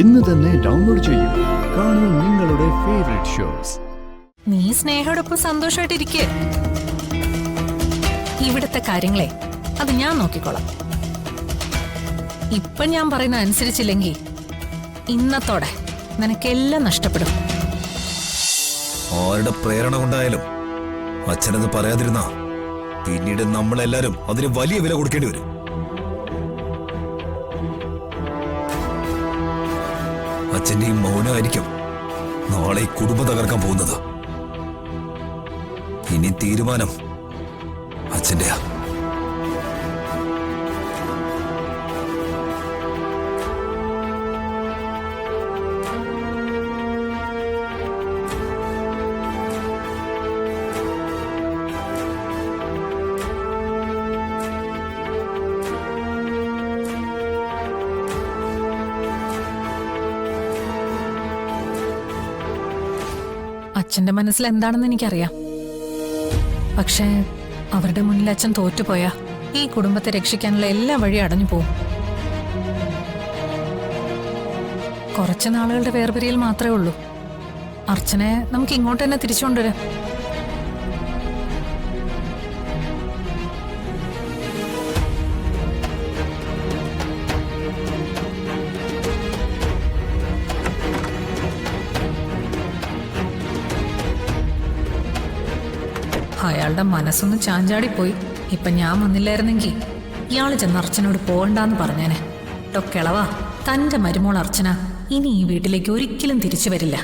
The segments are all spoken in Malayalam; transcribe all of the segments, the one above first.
ഇന്ന് തന്നെ ഡൗൺലോഡ് ചെയ്യൂ. കാണൂ നിങ്ങളുടെ ഫേവറേറ്റ് ഷോസ്. നീ സ്നേഹയോടൊപ്പം സന്തോഷമായിട്ടിരിക്കേ. ഇവിടുത്തെ കാര്യങ്ങളെ അത് ഞാൻ നോക്കിക്കോളാം. ഇപ്പൊ ഞാൻ പറയുന്ന അനുസരിച്ചില്ലെങ്കിൽ ഇന്നത്തോടെ നിനക്കെല്ലാം നഷ്ടപ്പെടും. ആരുടെ പ്രേരണ കൊണ്ടായാലും അച്ഛനെന്ന് പറയാതിരുന്ന പിന്നീട് നമ്മളെല്ലാരും അതിന് വലിയ വില കൊടുക്കേണ്ടി വരും. അച്ഛന്റെയും മൗനമായിരിക്കും നാളെ കുടുംബം തകർക്കാൻ പോകുന്നത്. ഇനി തീരുമാനം അച്ഛന്റെയാ. അച്ഛന്റെ മനസ്സിൽ എന്താണെന്ന് എനിക്കറിയാം. പക്ഷേ അവരുടെ മുന്നിൽ അച്ഛൻ തോറ്റുപോയാ ഈ കുടുംബത്തെ രക്ഷിക്കാനുള്ള എല്ലാ വഴി അടഞ്ഞു പോവും. കുറച്ച് നാളുകളുടെ വേർപിരിയൽ മാത്രമേ ഉള്ളൂ. അർച്ചനെ നമുക്ക് ഇങ്ങോട്ട് തന്നെ തിരിച്ചുകൊണ്ടുവരാം. അയാളുടെ മനസ്സൊന്ന് ചാഞ്ചാടിപ്പോയി. ഇപ്പൊ ഞാൻ വന്നില്ലായിരുന്നെങ്കിൽ ഇയാള് ചെന്ന് അർച്ചനോട് പോകണ്ടെന്ന് പറഞ്ഞേനെ. കിളവാ, തന്റെ മരുമോൾ അർച്ചന ഇനി ഈ വീട്ടിലേക്ക് ഒരിക്കലും തിരിച്ചു വരില്ല.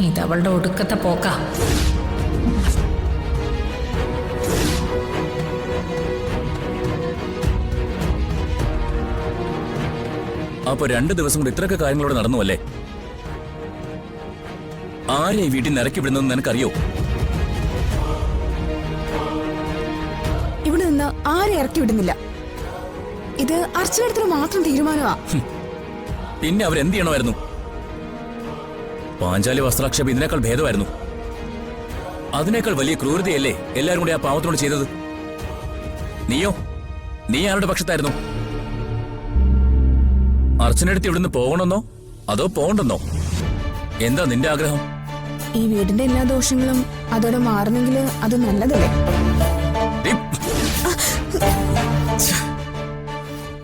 ഇതവളുടെ ഒടുക്കത്തെ പോക്കാ. അപ്പൊ 2 ദിവസം കൊണ്ട് ഇത്രയൊക്കെ കാര്യങ്ങളോട് നടന്നു അല്ലേ? ആരെ ഈ വീട്ടിൽ നിരക്കി വിടുന്നത് നിനക്കറിയോ? ഇവിടെ നിന്ന് ആരെ ഇറക്കി വിടുന്നില്ല. ഇത് അർച്ചനയുടെ മാത്രം തീരുമാനമാ. പിന്നെ അവരെന്ത് ചെയ്യണമായിരുന്നു? പാഞ്ചാലി വസ്ത്രാക്ഷേപം ഇതിനേക്കാൾ ഭേദമായിരുന്നു. അതിനേക്കാൾ വലിയ ക്രൂരതയല്ലേ എല്ലാരും കൂടി ആ പാവത്തിനോട് ചെയ്തത്? നീ ആരുടെ പക്ഷത്തായിരുന്നു? അർച്ചനടുത്ത് ഇവിടുന്ന് പോകണമെന്നോ അതോ പോകണ്ടെന്നോ? എന്താ നിന്റെ ആഗ്രഹം? ഈ വീടിന്റെ എല്ലാ ദോഷങ്ങളും അതോടെ മാറുന്നെങ്കിൽ അത് നല്ലതല്ലേ?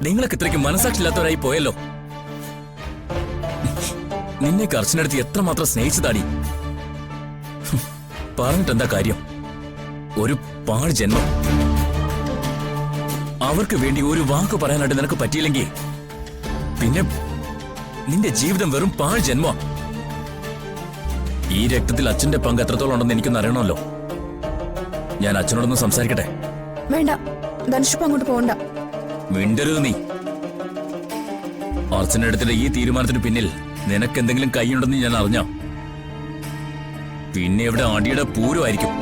നിങ്ങളൊക്കെ ഇത്രയ്ക്ക് മനസ്സാക്ഷിയില്ലാത്തവരായി പോയല്ലോ. നിന്നെ അർച്ചനടുത്ത് എത്രമാത്രം സ്നേഹിച്ചതാടി. പറഞ്ഞിട്ടെന്താ കാര്യം? ഒരു പാഴ് ജന്മം. അവർക്ക് വേണ്ടി ഒരു വാക്ക് പറയാനായിട്ട് നിനക്ക് പറ്റിയില്ലെങ്കിൽ പിന്നെ നിന്റെ ജീവിതം വെറും പാഴ് ജന്മ. ഈ രക്തത്തിൽ അച്ഛന്റെ പങ്ക് എത്രത്തോളം ഉണ്ടെന്ന് എനിക്കൊന്ന് അറിയണമല്ലോ. ഞാൻ അച്ഛനോടൊന്ന് സംസാരിക്കട്ടെ? വേണ്ട, ധനുഷിപ്പ് അങ്ങോട്ട് പോകണ്ട. മിണ്ടരുത് നീ. അർച്ചനടുത്തിന്റെ ഈ തീരുമാനത്തിന് പിന്നിൽ നിനക്ക് എന്തെങ്കിലും കൈയുണ്ടെന്ന് ഞാൻ അറിഞ്ഞ പിന്നെ ഇവിടെ അടിയുടെ പൂരമായിരിക്കും.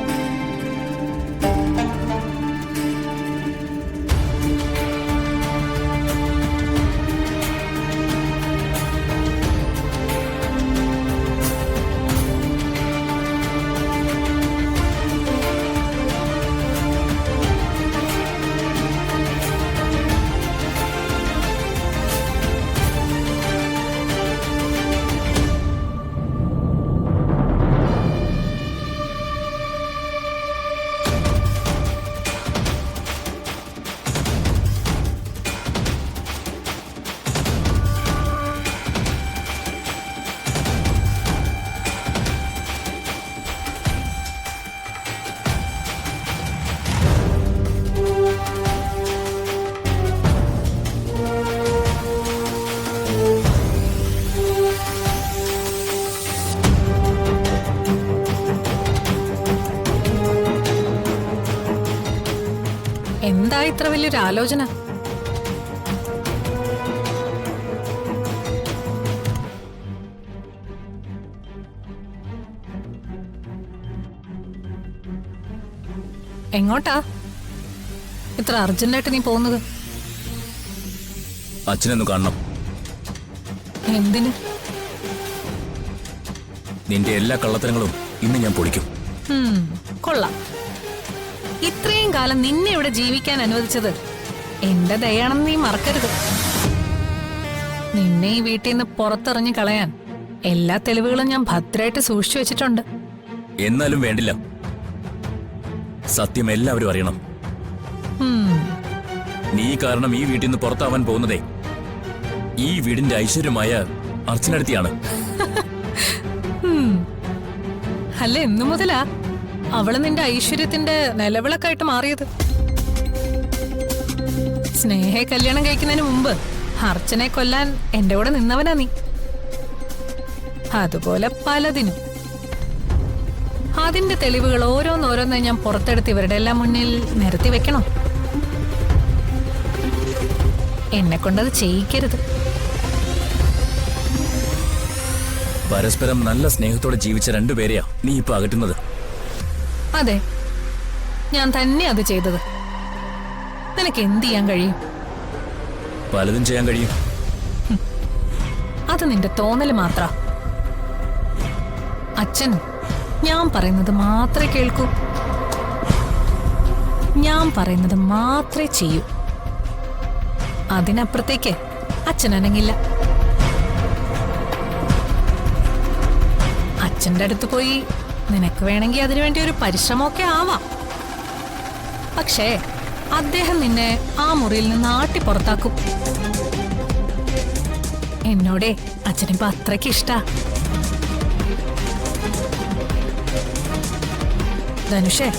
എന്താ ഇത്ര വലിയൊരു ആലോചന? എങ്ങോട്ടാ ഇത്ര അർജന്റായിട്ട് നീ പോകുന്നത്? അച്ഛനൊന്ന് കാണണം. എന്തിന്? നിന്റെ എല്ലാ കള്ളത്തരങ്ങളും ഇന്ന് ഞാൻ പൊളിക്കും. കൊള്ളാം. ഇത്രയും കാലം നിന്നെ ഇവിടെ ജീവിക്കാൻ അനുവദിച്ചത് എന്റെ ദയാണെന്ന് നീ മറക്കരുത്. നിന്നെ ഈ വീട്ടിൽ നിന്ന് പുറത്തെറിഞ്ഞു കളയാൻ എല്ലാ തെളിവുകളും ഞാൻ ഭദ്രമായിട്ട് സൂക്ഷിച്ചു വെച്ചിട്ടുണ്ട്. എന്നാലും വേണ്ടില്ല. സത്യം എല്ലാവരും അറിയണം. നീ കാരണം ഈ വീട്ടിൽ നിന്ന് പുറത്താവാൻ പോകുന്നതേ ഈ വീടിന്റെ ഐശ്വര്യമായ അർച്ചനടുത്തിയാണ്. അല്ല, എന്നു മുതലാ അവള് നിന്റെ ഐശ്വര്യത്തിന്റെ നിലവിളക്കായിട്ട് മാറിയത്? സ്നേഹയെ കല്യാണം കഴിക്കുന്നതിന് മുമ്പ് അർച്ചനെ കൊല്ലാൻ എന്റെ കൂടെ നിന്നവനാ നീ. അതുപോലെ പലതിനും. അതിന്റെ തെളിവുകൾ ഓരോന്നോരോന്നായി ഞാൻ പുറത്തെടുത്ത് ഇവരുടെ എല്ലാം മുന്നിൽ നിരത്തി വെക്കണം. എന്നെ കൊണ്ടത് ചെയ്യിക്കരുത്. പരസ്പരം നല്ല സ്നേഹത്തോടെ ജീവിച്ച രണ്ടുപേരെയാ നീ ഇപ്പൊ അകറ്റുന്നത്. അതെ, ഞാൻ തന്നെ അത് ചെയ്തത്. നിനക്ക് എന്ത് ചെയ്യാൻ കഴിയും? പലതും ചെയ്യാൻ കഴിയും. അത് നിന്റെ തോന്നല് മാത്ര. അച്ഛൻ ഞാൻ പറയുന്നത് മാത്രമേ കേൾക്കൂ, ഞാൻ പറയുന്നത് മാത്രമേ ചെയ്യൂ. അതിനപ്പുറത്തേക്ക് അച്ഛൻ അനങ്ങില്ല. അച്ഛന്റെ അടുത്ത് പോയി നിനക്ക് വേണമെങ്കിൽ അതിനുവേണ്ടി ഒരു പരിശ്രമമൊക്കെ ആവാം. പക്ഷേ അദ്ദേഹം നിന്നെ ആ മുറിയിൽ നിന്ന് ആട്ടി പുറത്താക്കും. എന്നോടേ അച്ഛനിപ്പോ അത്രയ്ക്ക് ഇഷ്ടാ. ധനുഷേ,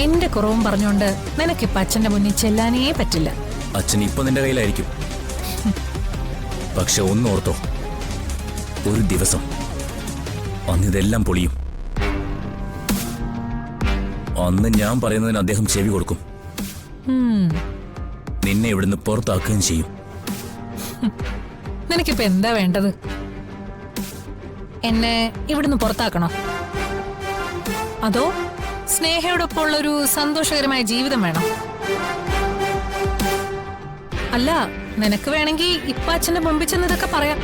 എന്റെ കുറവും പറഞ്ഞുകൊണ്ട് നിനക്കിപ്പോ അച്ഛന്റെ മുന്നിൽ ചെല്ലാനേ പറ്റില്ല. അച്ഛൻ ഇപ്പൊ നിന്റെ കയ്യിലായിരിക്കും. പക്ഷെ ഒന്നോർത്തോ, ഒരു ദിവസം അന്നിതെല്ലാം പൊളിയും. അന്ന് ഞാൻ പറയുന്നതിന് അദ്ദേഹം ചെവി കൊടുക്കും. നിന്നെ ഇവിടുന്ന് പുറത്താക്കുകയും ചെയ്യും. നിനക്കിപ്പോ എന്താ വേണ്ടത്? എന്നെ ഇവിടുന്ന് പുറത്താക്കണോ? അതോ സ്നേഹയോടൊപ്പം ഉള്ളൊരു സന്തോഷകരമായ ജീവിതം വേണം? അല്ല, നിനക്ക് വേണമെങ്കിൽ ഇപ്പൊ അച്ഛന്റെ മുമ്പിൽ ചെന്ന് ഇതൊക്കെ പറയാം.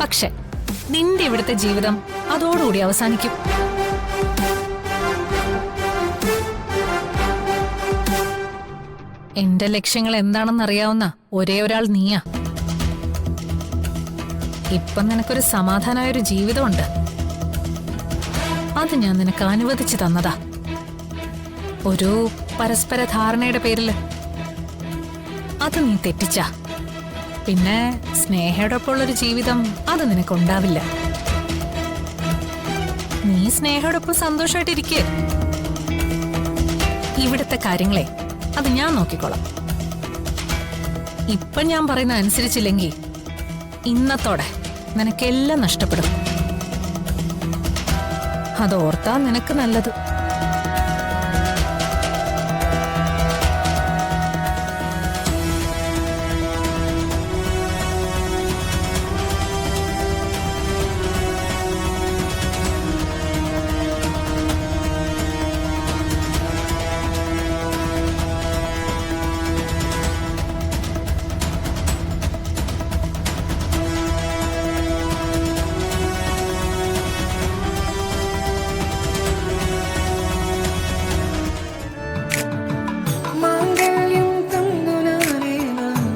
പക്ഷെ നിന്റെ ഇവിടുത്തെ ജീവിതം അതോടുകൂടി അവസാനിക്കും. എന്റെ ലക്ഷ്യങ്ങൾ എന്താണെന്ന് അറിയാവുന്ന ഒരേ ഒരാൾ നീയാ. ഇപ്പൊ നിനക്കൊരു സമാധാനമായൊരു ജീവിതമുണ്ട്. അത് ഞാൻ നിനക്ക് അനുവദിച്ചു തന്നതാ, ഒരു പരസ്പര ധാരണയുടെ പേരില്. അത് നീ തെറ്റിച്ച പിന്നെ സ്നേഹയോടൊപ്പമുള്ളൊരു ജീവിതം അത് നിനക്കുണ്ടാവില്ല. നീ സ്നേഹയോടൊപ്പം സന്തോഷമായിട്ടിരിക്കുക. ഇവിടുത്തെ കാര്യങ്ങളെ അത് ഞാൻ നോക്കിക്കോളാം. ഇപ്പൊ ഞാൻ പറയുന്ന അനുസരിച്ചില്ലെങ്കിൽ ഇന്നത്തോടെ നിനക്കെല്ലാം നഷ്ടപ്പെടും. അതോർത്താ നിനക്ക് നല്ലത്.